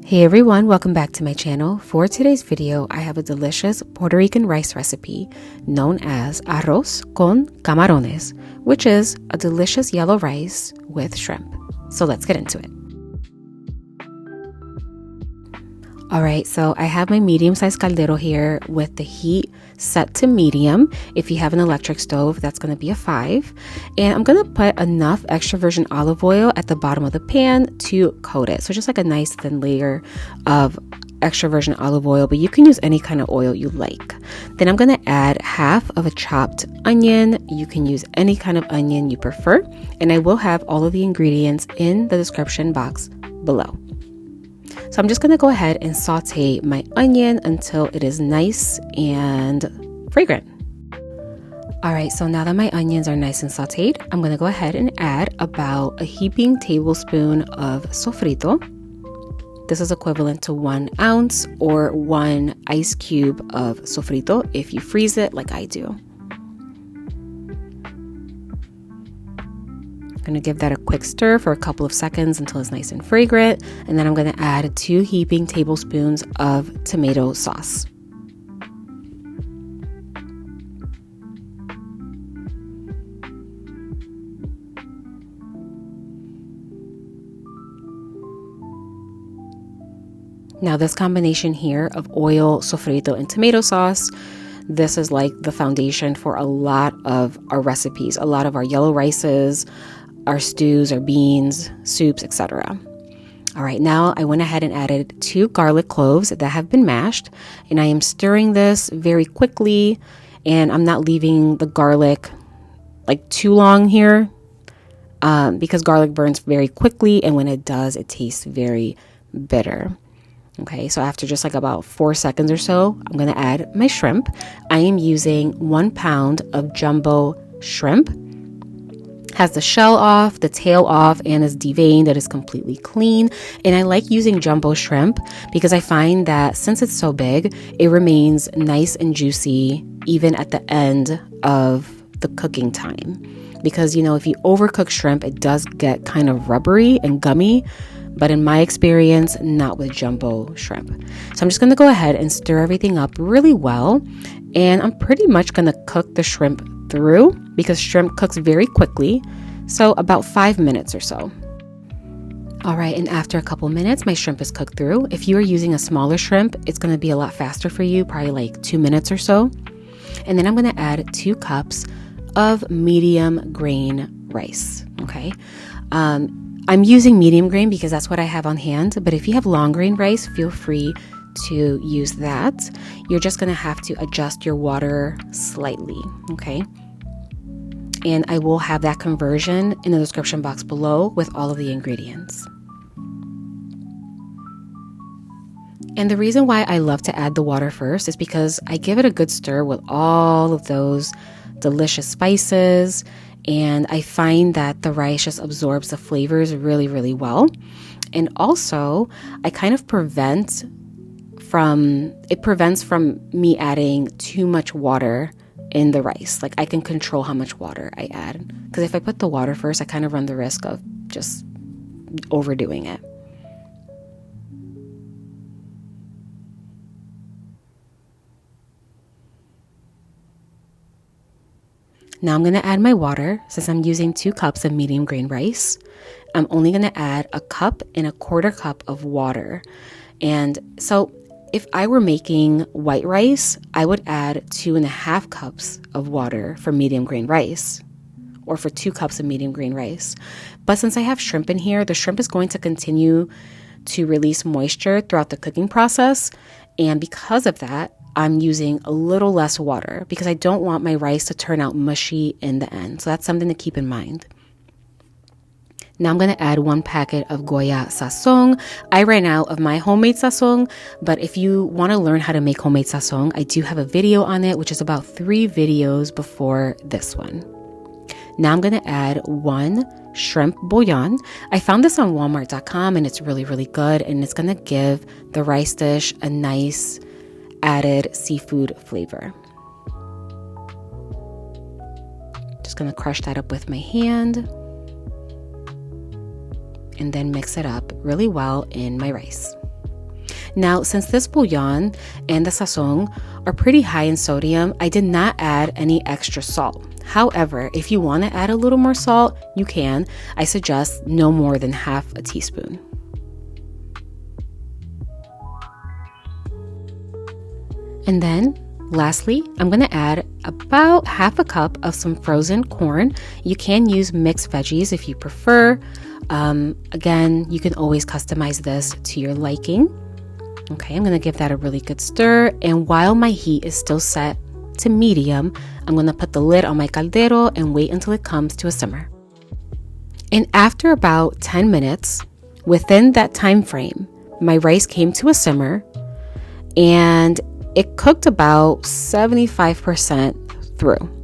Hey everyone, welcome back to my channel. For today's video, I have a delicious Puerto Rican rice recipe known as Arroz con Camarones, which is a delicious yellow rice with shrimp. So let's get into it. All right, so I have my medium-sized caldero here with the heat set to medium. If you have an electric stove, that's going to be a 5. And I'm going to put enough extra virgin olive oil at the bottom of the pan to coat it. So just like a nice thin layer of extra virgin olive oil, but you can use any kind of oil you like. Then I'm going to add half of a chopped onion. You can use any kind of onion you prefer. And I will have all of the ingredients in the description box below. So I'm just going to go ahead and saute my onion until it is nice and fragrant. All right, so now that my onions are nice and sauteed, I'm going to go ahead and add about a heaping tablespoon of sofrito. This is equivalent to 1 ounce or 1 ice cube of sofrito if you freeze it like I do. I'm going to give that a quick stir for a couple of seconds until it's nice and fragrant, and then I'm going to add 2 heaping tablespoons of tomato sauce. Now this combination here of oil, sofrito, and tomato sauce, this is like the foundation for a lot of our recipes, a lot of our yellow rices, our stews, our beans, soups, etc. All right, now I went ahead and added 2 garlic cloves that have been mashed, and I am stirring this very quickly, and I'm not leaving the garlic like too long here because garlic burns very quickly, and when it does, it tastes very bitter. Okay, so after just like about 4 seconds or so, I'm going to add my shrimp. I am using 1 pound of jumbo shrimp. Has the shell off, the tail off, and is deveined. That is completely clean. And I like using jumbo shrimp because I find that since it's so big, it remains nice and juicy even at the end of the cooking time. Because, you know, if you overcook shrimp, it does get kind of rubbery and gummy. But in my experience, not with jumbo shrimp. So I'm just going to go ahead and stir everything up really well. And I'm pretty much going to cook the shrimp through because shrimp cooks very quickly. So about 5 minutes or so. All right, and after a couple minutes, my shrimp is cooked through. If you are using a smaller shrimp, it's going to be a lot faster for you, probably like 2 minutes or so. And then I'm going to add 2 cups of medium grain rice. Okay. I'm using medium grain because that's what I have on hand, but if you have long grain rice, feel free to use that. You're just going to have to adjust your water slightly, okay? And I will have that conversion in the description box below with all of the ingredients. And the reason why I love to add the water first is because I give it a good stir with all of those delicious spices, and I find that the rice just absorbs the flavors really, really well. And also, I kind of prevents from me adding too much water in the rice. Like I can control how much water I add. Because if I put the water first, I kind of run the risk of just overdoing it. Now I'm going to add my water. Since I'm using 2 cups of medium grain rice, I'm only going to add 1 cup and 1/4 cup of water. And so if I were making white rice, I would add 2.5 cups of water for medium grain rice, or for 2 cups of medium grain rice. But since I have shrimp in here, the shrimp is going to continue to release moisture throughout the cooking process. And because of that, I'm using a little less water because I don't want my rice to turn out mushy in the end. So that's something to keep in mind. Now I'm going to add 1 packet of Goya sazon. I ran out of my homemade sazon, but if you want to learn how to make homemade sazon, I do have a video on it, which is about 3 videos before this one. Now I'm going to add 1 shrimp bouillon. I found this on walmart.com and it's really, really good. And it's going to give the rice dish a nice added seafood flavor. Just going to crush that up with my hand and then mix it up really well in my rice. Now, since this bouillon and the sazon are pretty high in sodium, I did not add any extra salt. However, if you want to add a little more salt, you can. I suggest no more than half a teaspoon. And then lastly, I'm going to add about half a cup of some frozen corn. You can use mixed veggies if you prefer. Again, you can always customize this to your liking. Okay, I'm going to give that a really good stir. And while my heat is still set to medium, I'm going to put the lid on my caldero and wait until it comes to a simmer. And after about 10 minutes, within that time frame, my rice came to a simmer and it cooked about 75% through.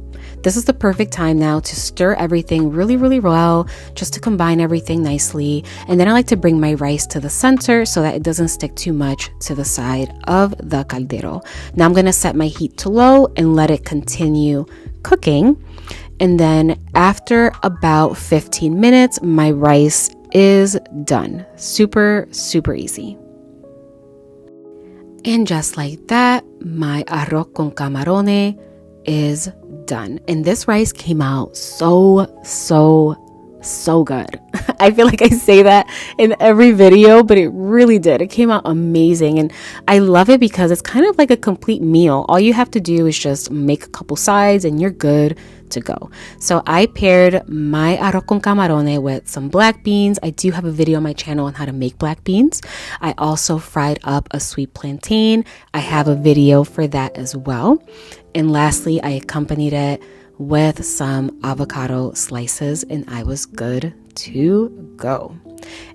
This is the perfect time now to stir everything really, really well, just to combine everything nicely. And then I like to bring my rice to the center so that it doesn't stick too much to the side of the caldero. Now I'm going to set my heat to low and let it continue cooking. And then after about 15 minutes, my rice is done. Super, super easy. And just like that, my arroz con camarones is done. And this rice came out so good. I feel like I say that in every video, but it really did. It came out amazing. And I love it because it's kind of like a complete meal. All you have to do is just make a couple sides and you're good to go. So I paired my arroz con camarones with some black beans. I do have a video on my channel on how to make black beans. I also fried up a sweet plantain. I have a video for that as well. And lastly, I accompanied it with some avocado slices and I was good to go.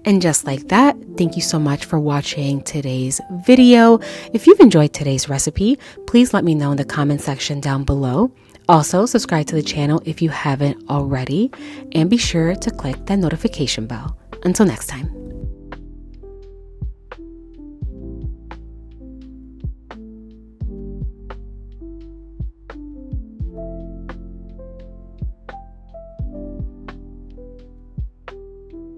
And just like that, thank you so much for watching today's video. If you've enjoyed today's recipe, please let me know in the comment section down below. Also, subscribe to the channel if you haven't already, and be sure to click that notification bell. Until next time.